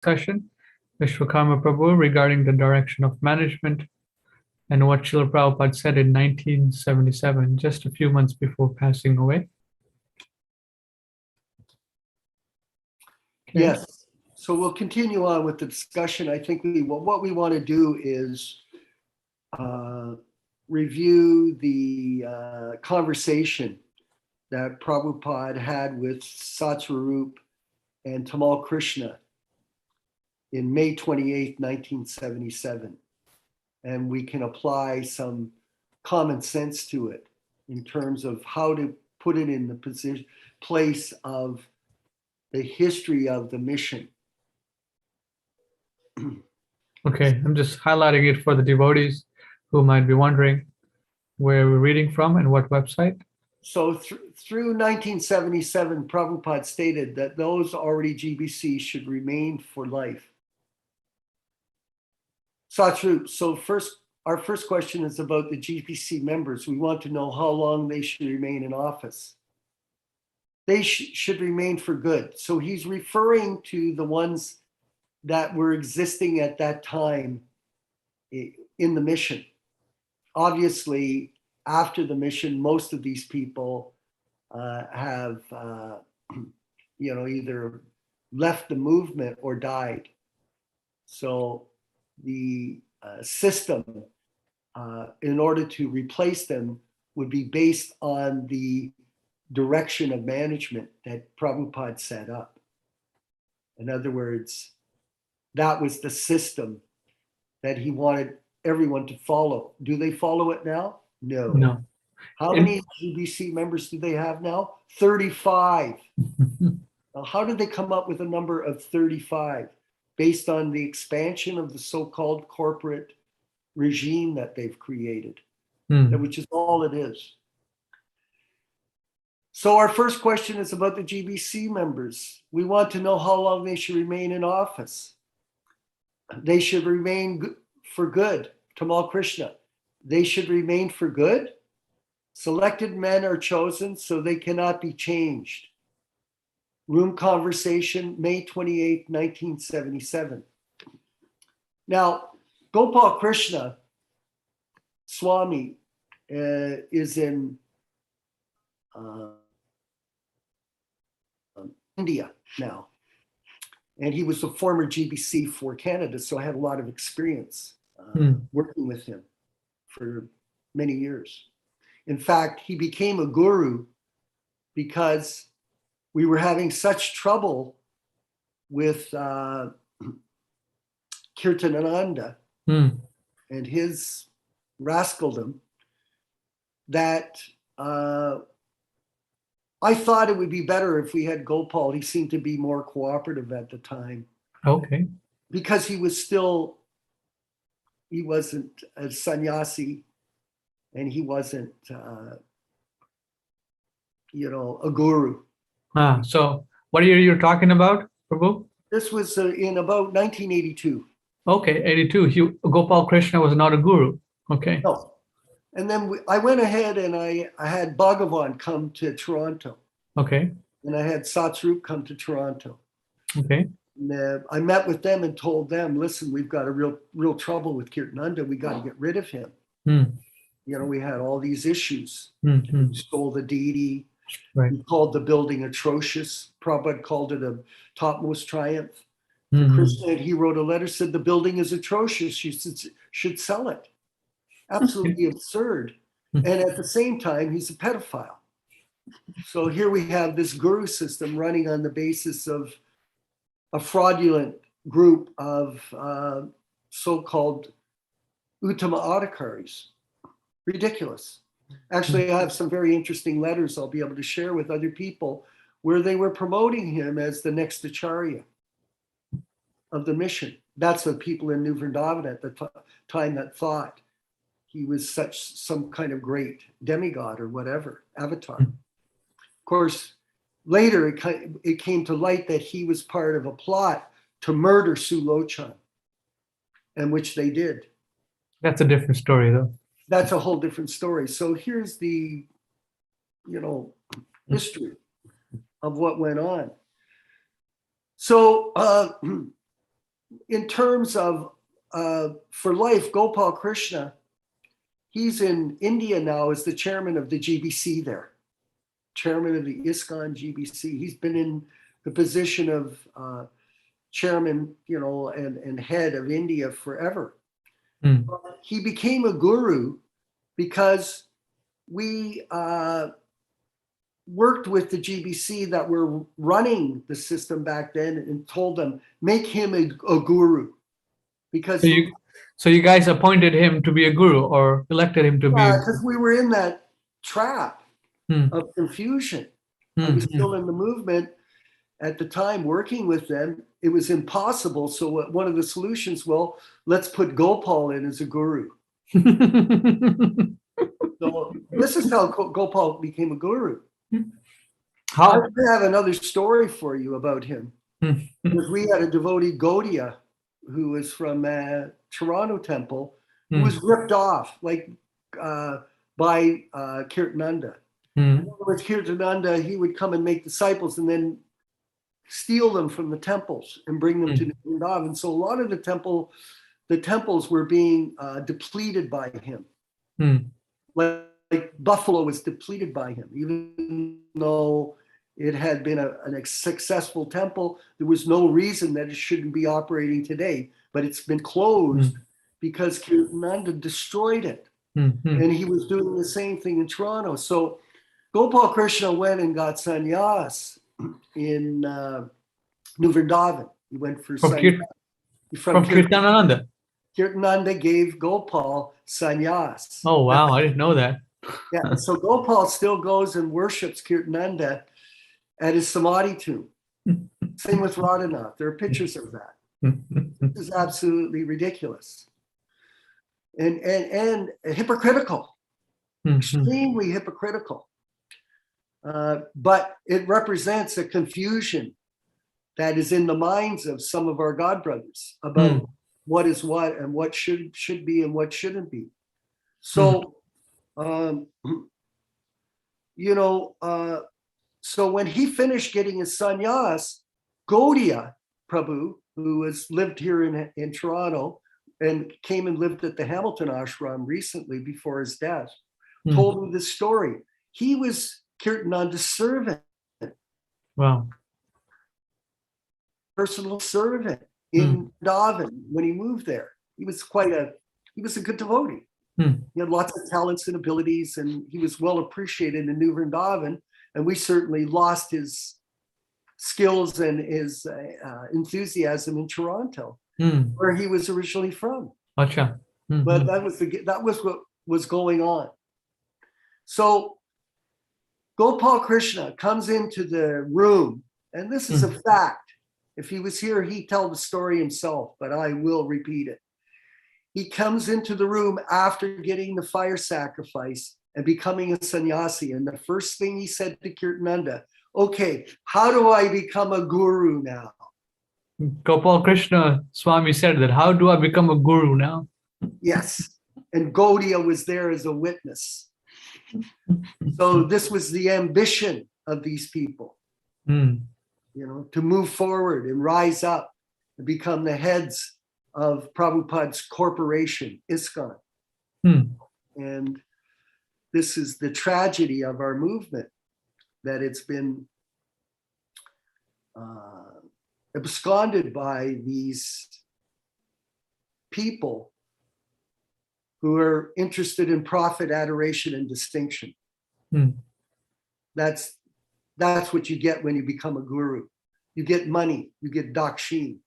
discussion, Visvakarma Prabhu, regarding the direction of management and what Srila Prabhupada said in 1977, just a few months before passing away. Okay. Yes. So we'll continue on with the discussion. I think what we want to do is review the conversation that Prabhupada had with Satsvarup and Tamal Krishna in May 28, 1977. And we can apply some common sense to it in terms of how to put it in the place of the history of the mission. Okay, I'm just highlighting it for the devotees who might be wondering where we're reading from and what website. So through 1977, Prabhupada stated that those already GBC should remain for life. Satru, so our first question is about the GBC members. We want to know how long they should remain in office. They should remain for good. So he's referring to the ones that were existing at that time in the mission. Obviously, after the mission, most of these people have, either left the movement or died. So the system, in order to replace them, would be based on the direction of management that Prabhupada set up. In other words, that was the system that he wanted everyone to follow. Do they follow it now? No. No. How many GBC members do they have now? 35. Now, how did they come up with a number of 35? Based on the expansion of the so-called corporate regime that they've created, which is all it is. So our first question is about the GBC members. We want to know how long they should remain in office. They should remain for good. Tamal Krishna. They should remain for good. Selected men are chosen so they cannot be changed. Room conversation, May 28, 1977. Now, Gopal Krishna Swami is in India now. And he was a former GBC for Canada, so I had a lot of experience working with him for many years. In fact, he became a guru because we were having such trouble with Kirtanananda and his rascaldom that I thought it would be better if we had Gopal. He seemed to be more cooperative at the time. Okay. Because he wasn't a sannyasi and he wasn't, a guru. So what year you're talking about, Prabhu? This was in about 1982. Okay, 82. Gopal Krishna was not a guru. Okay. No. And then I went ahead and I had Bhagavan come to Toronto. Okay. And I had Satsvarup come to Toronto. Okay. And, I met with them and told them, listen, we've got a real trouble with Kirtananda. We got to get rid of him. We had all these issues. He stole the deity. Right. He called the building atrocious. Prabhupada called it a topmost triumph. Krishna, he wrote a letter, said the building is atrocious. You should sell it. Absolutely absurd. And at the same time, he's a pedophile. So here we have this guru system running on the basis of a fraudulent group of so-called Uttama Adhikaris. Ridiculous. Actually, I have some very interesting letters I'll be able to share with other people where they were promoting him as the next Acharya of the mission. That's what people in New Vrindavan at the time that thought he was some kind of great demigod or whatever, avatar. Of course, later it came to light that he was part of a plot to murder Sulochan, and which they did. That's a different story, though. That's a whole different story. So here's the, history of what went on. So in terms of for life, Gopal Krishna, he's in India now as the chairman of the GBC there, chairman of the ISKCON GBC. He's been in the position of chairman, and head of India forever. He became a guru because we worked with the GBC that were running the system back then and told them, make him a guru. Because so you guys appointed him to be a guru or elected him to be a guru? Because we were in that trap of confusion. I was still in the movement at the time working with them. It was impossible. So one of the solutions, let's put Gopal in as a guru. So this is how Gopal became a guru. How? I have another story for you about him. Because we had a devotee, Gaudiya, who was from Toronto Temple, who was ripped off by Kirtananda. With Kirtananda, he would come and make disciples and then steal them from the temples and bring them to Vrindavan. So a lot of the temples were being depleted by him. Like Buffalo was depleted by him, even though it had been a successful temple. There was no reason that it shouldn't be operating today, but it's been closed because Kirtananda destroyed it. And he was doing the same thing in Toronto. So Gopal Krishna went and got sannyas in New Vrindavan. He went for sannyas. From Kirtananda. Kirtananda gave Gopal sannyas. Oh, wow. I didn't know that. Yeah, so Gopal still goes and worships Kirtananda at his Samadhi tomb. Same with Radhanath. There are pictures of that. This is absolutely ridiculous. And hypocritical. Extremely hypocritical. But it represents a confusion that is in the minds of some of our God brothers about what is what and what should be and what shouldn't be. So, so when he finished getting his sannyas, Gaudiya Prabhu, who lived here in Toronto and came and lived at the Hamilton ashram recently before his death, told me this story. He was Kirtananda's servant. Wow. Personal servant in Vrindavan when he moved there. He was a good devotee. He had lots of talents and abilities, and he was well appreciated in New Vrindavan. And we certainly lost his skills and his enthusiasm in Toronto, where he was originally from. Gotcha. But that was what was going on. So Gopal Krishna comes into the room, and this is a fact. If he was here, he'd tell the story himself, but I will repeat it. He comes into the room after getting the fire sacrifice and becoming a sannyasi. And the first thing he said to Kirtananda, okay, how do I become a guru now? Gopal Krishna Swami said that, how do I become a guru now? Yes. And Gaudiya was there as a witness. So this was the ambition of these people, to move forward and rise up and become the heads of Prabhupada's corporation, ISKCON. And this is the tragedy of our movement, that it's been absconded by these people who are interested in profit, adoration, and distinction. That's what you get when you become a guru. You get money, you get dakshin.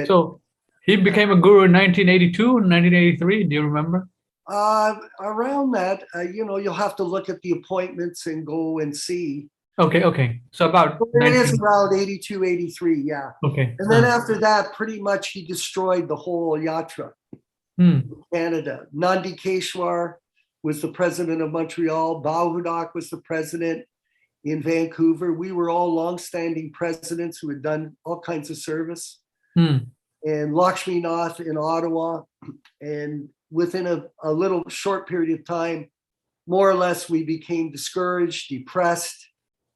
So he became a guru in 1982, 1983, do you remember? Around that, you'll have to look at the appointments and go and see. Okay. So about it is around 82, 83, yeah. Okay. And then after that, pretty much he destroyed the whole yatra in Canada. Nandi Keshwar was the president of Montreal. Bahudak was the president in Vancouver. We were all longstanding presidents who had done all kinds of service. And Lakshmi Nath in Ottawa. And within a little short period of time, more or less, we became discouraged, depressed,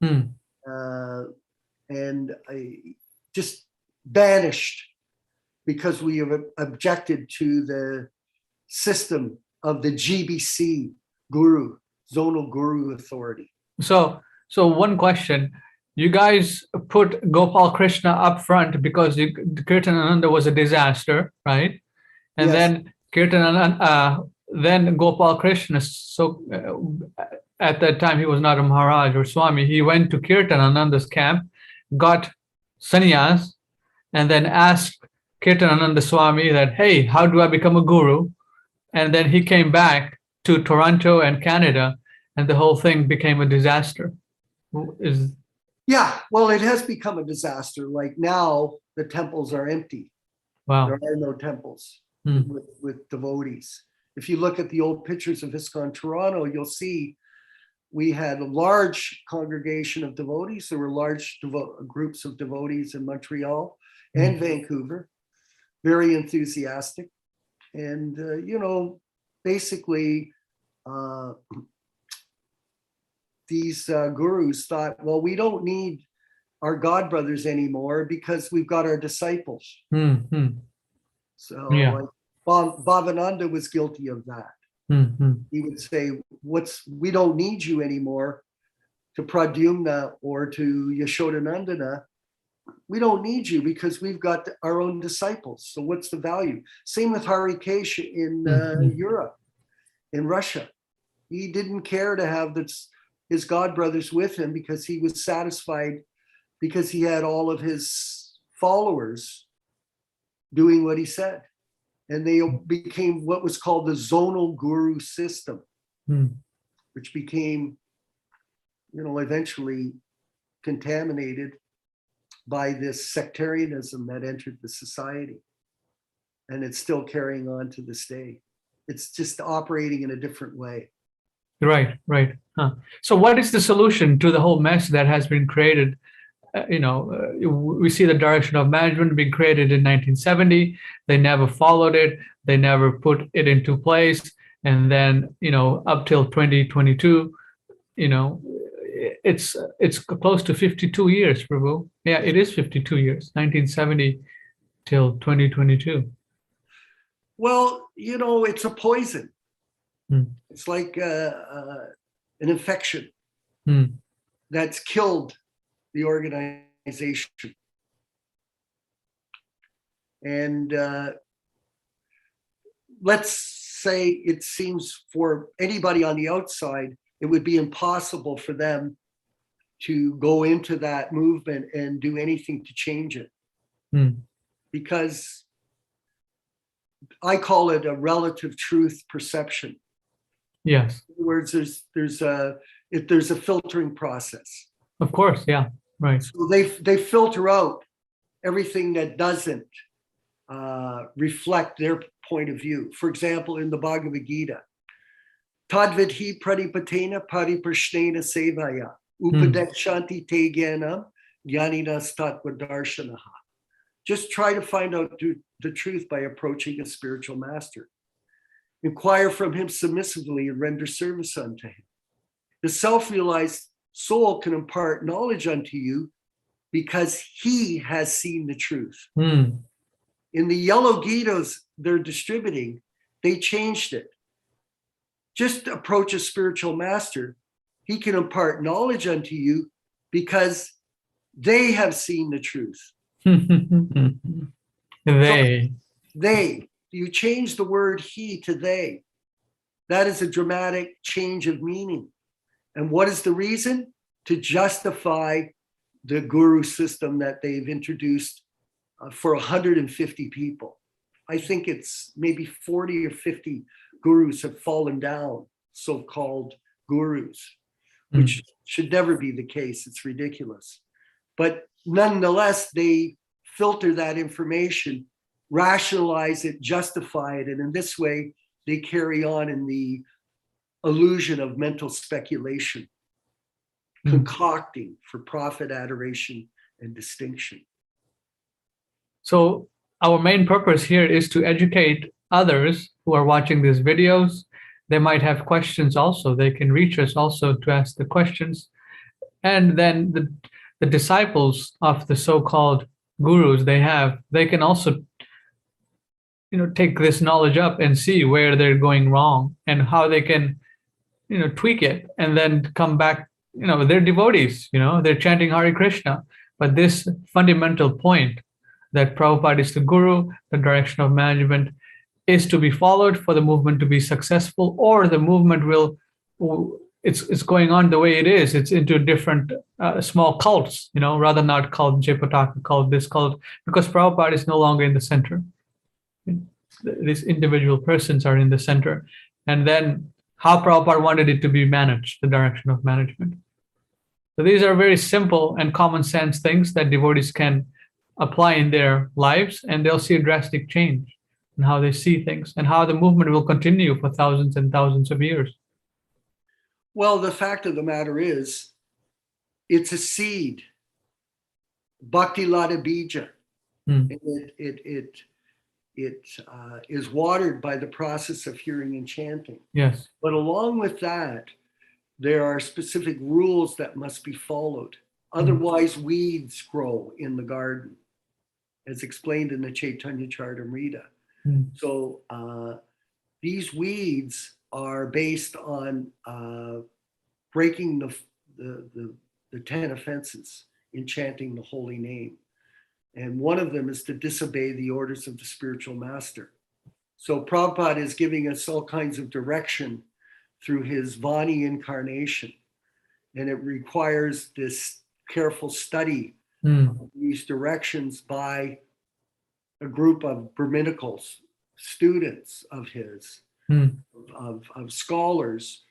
and just banished because we have objected to the system of the GBC guru, zonal guru authority. So one question. You guys put Gopal Krishna up front because Kirtanananda was a disaster, right? And Yes. then then Gopal Krishna, so at that time he was not a Maharaj or Swami, he went to Kirtanananda's camp, got sannyas, and then asked Kirtanananda Swami that, hey, how do I become a guru? And then he came back to Toronto and Canada, and the whole thing became a disaster. Yeah, well, it has become a disaster. Like now, the temples are empty. Wow. There are no temples with devotees. If you look at the old pictures of ISKCON Toronto, you'll see we had a large congregation of devotees. There were large groups of devotees in Montreal and Vancouver, very enthusiastic. And, basically, these gurus thought, well, we don't need our God brothers anymore because we've got our disciples. So like Bhavananda was guilty of that. He would say, we don't need you anymore to Pradyumna or to Yashodanandana. We don't need you because we've got our own disciples. So what's the value? Same with Harikesh in Europe, in Russia. He didn't care to have his God brothers with him because he was satisfied because he had all of his followers doing what he said. And they became what was called the zonal guru system, which became, eventually contaminated by this sectarianism that entered the society. And it's still carrying on to this day. It's just operating in a different way. Right. So what is the solution to the whole mess that has been created? We see the direction of management being created in 1970. They never followed it. They never put it into place. And then, up till 2022, it's close to 52 years, Prabhu. Yeah, it is 52 years, 1970 till 2022. Well, it's a poison. It's like an infection that's killed the organization. And let's say it seems for anybody on the outside, it would be impossible for them to go into that movement and do anything to change it. Because I call it a relative truth perception. Yes. In other words, there's a filtering process. Of course, yeah, right. So they filter out everything that doesn't reflect their point of view. For example, in the Bhagavad Gita, Tadvidhi pradipatena pariprashnena sevaya upadekshanti te jnanam jnaninas tattvadarshanaha. Just try to find out the truth by approaching a spiritual master. Inquire from him submissively and render service unto him. The self-realized soul can impart knowledge unto you because he has seen the truth. In the yellow Gitas they're distributing, they changed it. Just approach a spiritual master. He can impart knowledge unto you because they have seen the truth. They. You change the word he to they. That is a dramatic change of meaning. And what is the reason? To justify the guru system that they've introduced for 150 people. I think it's maybe 40 or 50 gurus have fallen down, so-called gurus, which should never be the case. It's ridiculous. But nonetheless, they filter that information, rationalize it, justify it, and in this way, they carry on in the illusion of mental speculation, concocting for profit, adoration, and distinction. So our main purpose here is to educate others who are watching these videos. They might have questions also. They can reach us also to ask the questions. And then the disciples of the so-called gurus they can also take this knowledge up and see where they're going wrong and how they can, tweak it, and then come back. They're devotees, they're chanting Hare Krishna, but this fundamental point that Prabhupada is the guru, the direction of management is to be followed for the movement to be successful, or the movement will, it's going on the way it is. It's into different small cults, rather not cult Jepataka cult, this cult, because Prabhupada is no longer in the center. These individual persons are in the center. And then how Prabhupada wanted it to be managed, the direction of management. So these are very simple and common sense things that devotees can apply in their lives, and they'll see a drastic change in how they see things and how the movement will continue for thousands and thousands of years. Well, the fact of the matter is, it's a seed, bhakti lata bija. And it is watered by the process of hearing and chanting. Yes. But along with that, there are specific rules that must be followed. Otherwise, weeds grow in the garden, as explained in the Chaitanya Charitamrita. So these weeds are based on breaking the 10 offenses in chanting the holy name. And one of them is to disobey the orders of the spiritual master. So Prabhupada is giving us all kinds of direction through his Vani incarnation. And it requires this careful study of these directions by a group of Brahminicals, students of his, of scholars,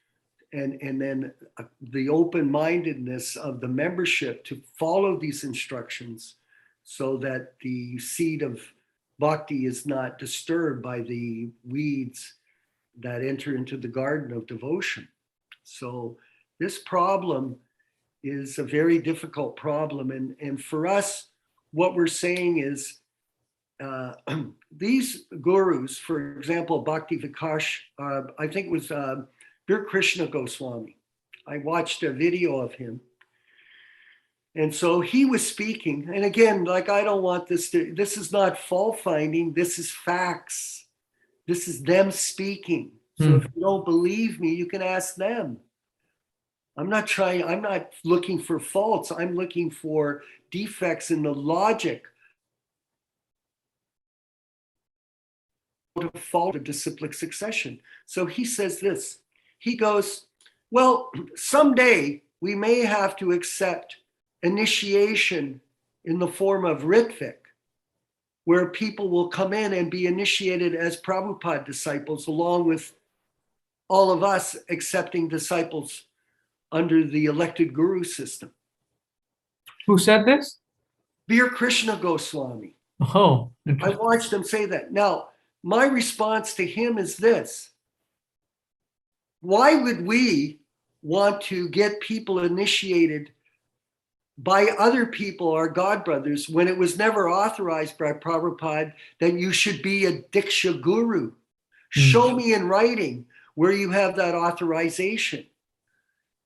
and then the open-mindedness of the membership to follow these instructions so that the seed of bhakti is not disturbed by the weeds that enter into the garden of devotion. So this problem is a very difficult problem. And for us, what we're saying is these gurus, for example, Bhakti Vikash, I think it was Bir Krishna Goswami. I watched a video of him. And so he was speaking. And again, like, I don't want this is not fault finding. This is facts. This is them speaking. So if you don't believe me, you can ask them. I'm not looking for faults. I'm looking for defects in the logic to follow the disciplic succession. So he says this. He goes, well, someday we may have to accept initiation in the form of Ritvik, where people will come in and be initiated as Prabhupada disciples, along with all of us accepting disciples under the elected guru system. Who said this? Bir Krishna Goswami. Oh, I watched him say that. Now, my response to him is this. Why would we want to get people initiated by other people, our God brothers, when it was never authorized by Prabhupada that you should be a Diksha Guru? Show me in writing where you have that authorization,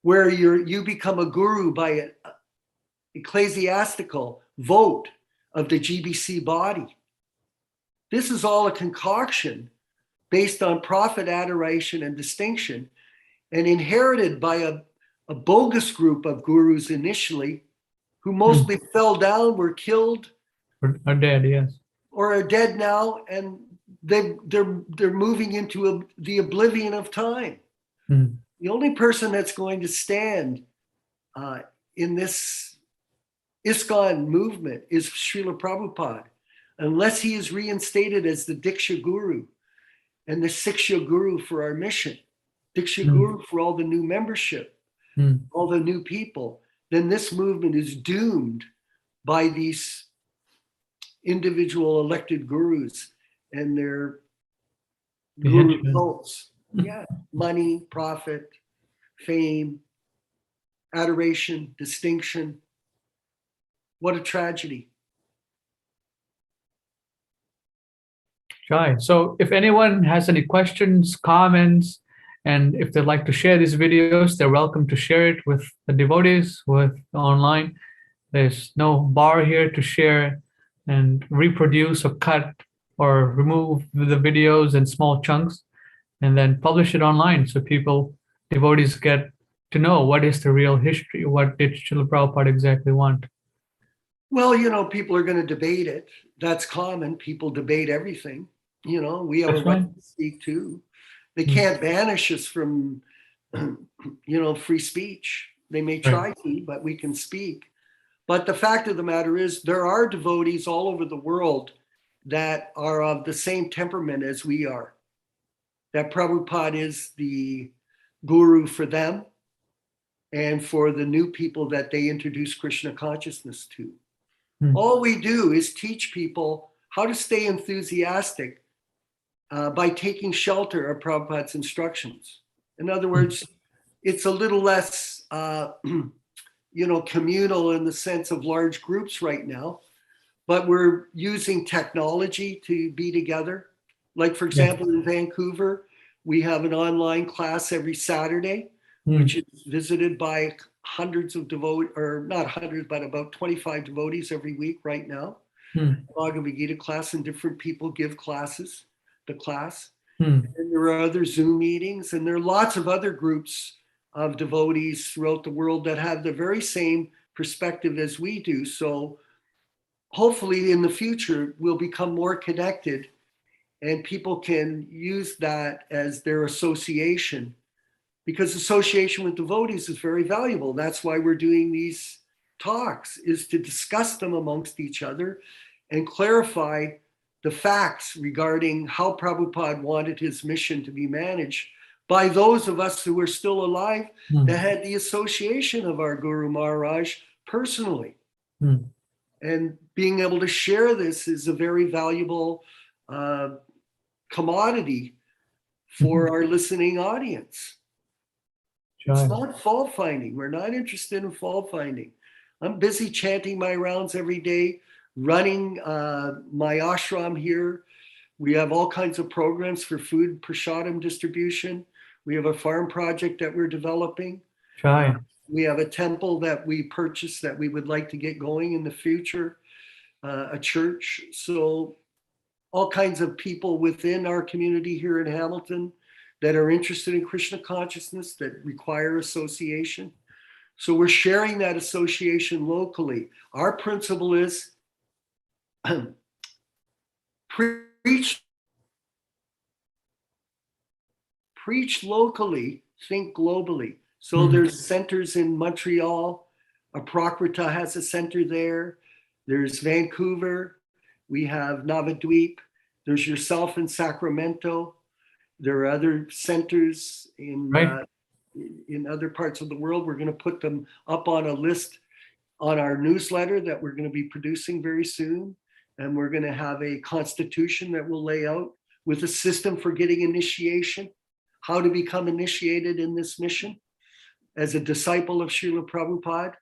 where you become a guru by an ecclesiastical vote of the GBC body. This is all a concoction based on profit, adoration, and distinction, and inherited by a bogus group of gurus initially, who mostly fell down, were killed, are dead, yes, or are dead now, and they're moving into the oblivion of time. The only person that's going to stand in this ISKCON movement is Srila Prabhupada, unless he is reinstated as the Diksha Guru and the Siksha Guru for our mission, Diksha Guru for all the new membership, all the new people. Then this movement is doomed by these individual elected gurus and their guru cults. Yeah, money, profit, fame, adoration, distinction. What a tragedy. Right. So if anyone has any questions, comments, and if they'd like to share these videos, they're welcome to share it with the devotees, with online. There's no bar here to share and reproduce or cut or remove the videos in small chunks and then publish it online so people, devotees, get to know what is the real history, what did Srila Prabhupada exactly want. Well, people are going to debate it. That's common. People debate everything. We have That's a right right. to speak too. They can't banish us from, free speech. They may try to, but we can speak. But the fact of the matter is, there are devotees all over the world that are of the same temperament as we are. That Prabhupada is the guru for them and for the new people that they introduce Krishna consciousness to. All we do is teach people how to stay enthusiastic by taking shelter of Prabhupada's instructions. In other words, it's a little less, communal in the sense of large groups right now, but we're using technology to be together. Like, for example, in Vancouver, we have an online class every Saturday, which is visited by hundreds of devotees, or not hundreds, but about 25 devotees every week right now. Bhagavad Gita class, and different people give the class. And there are other Zoom meetings, and there are lots of other groups of devotees throughout the world that have the very same perspective as we do. So hopefully in the future, we'll become more connected and people can use that as their association, because association with devotees is very valuable. That's why we're doing these talks, is to discuss them amongst each other and clarify the facts regarding how Prabhupada wanted his mission to be managed by those of us who are still alive that had the association of our Guru Maharaj personally. And being able to share this is a very valuable commodity for our listening audience. It's not fault finding. We're not interested in fault finding. I'm busy chanting my rounds every day, running my ashram here. We have all kinds of programs for food prasadam distribution. We have a farm project that we're developing. We have a temple that we purchased that we would like to get going in the future, a church. So all kinds of people within our community here in Hamilton that are interested in Krishna consciousness, that require association. So we're sharing that association locally. Our principle is preach locally, think globally. So there's centers in Montreal. Aprakrita has a center there. There's Vancouver. We have Navadweep. There's yourself in Sacramento. There are other centers in other parts of the world. We're going to put them up on a list on our newsletter that we're going to be producing very soon. And we're going to have a constitution that we'll lay out with a system for getting initiation, how to become initiated in this mission as a disciple of Srila Prabhupada.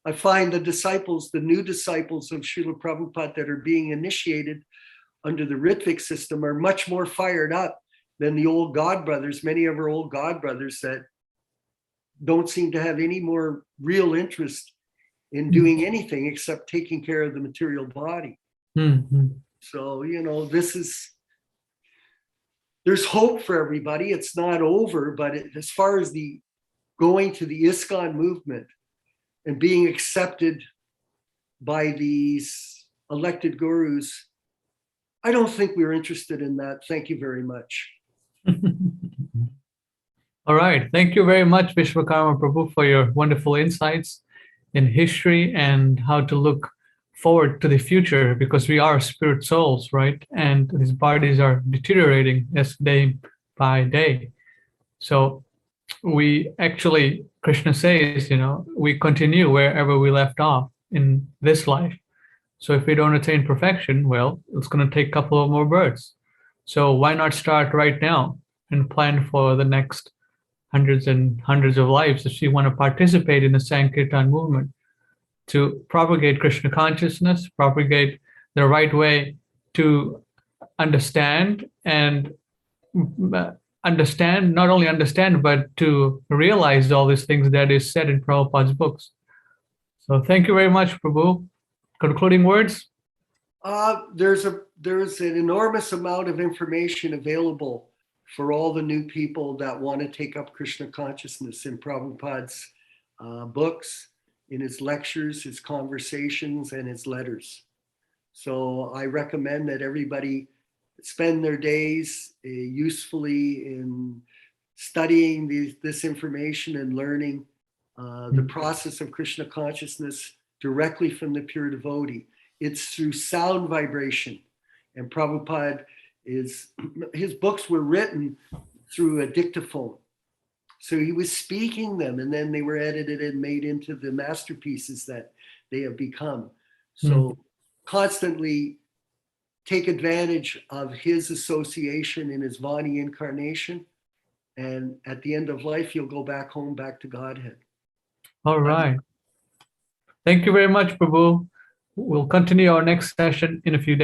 I find the new disciples of Srila Prabhupada that are being initiated under the Ritvik system are much more fired up than the old God brothers, many of our old God brothers that don't seem to have any more real interest in doing anything except taking care of the material body. So, there's hope for everybody. It's not over, but as far as the going to the ISKCON movement and being accepted by these elected gurus, I don't think we're interested in that. Thank you very much. All right. Thank you very much, Visvakarma Prabhu, for your wonderful insights in history and how to look forward to the future, because we are spirit souls, right? And these bodies are deteriorating day by day. So we actually, Krishna says, we continue wherever we left off in this life. So if we don't attain perfection, well, it's going to take a couple of more births. So why not start right now and plan for the next hundreds and hundreds of lives if you want to participate in the Sankirtan movement to propagate Krishna consciousness, propagate the right way to understand, not only understand, but to realize all these things that is said in Prabhupada's books. So thank you very much, Prabhu. Concluding words? There's there's an enormous amount of information available for all the new people that want to take up Krishna consciousness in Prabhupada's books, in his lectures, his conversations, and his letters. So I recommend that everybody spend their days usefully in studying this information and learning the process of Krishna consciousness directly from the pure devotee. It's through sound vibration. And Prabhupada his books were written through a dictaphone. So he was speaking them, and then they were edited and made into the masterpieces that they have become. So constantly take advantage of his association in his Vani incarnation. And at the end of life, you'll go back home, back to Godhead. All right. Thank you very much, Prabhu. We'll continue our next session in a few days.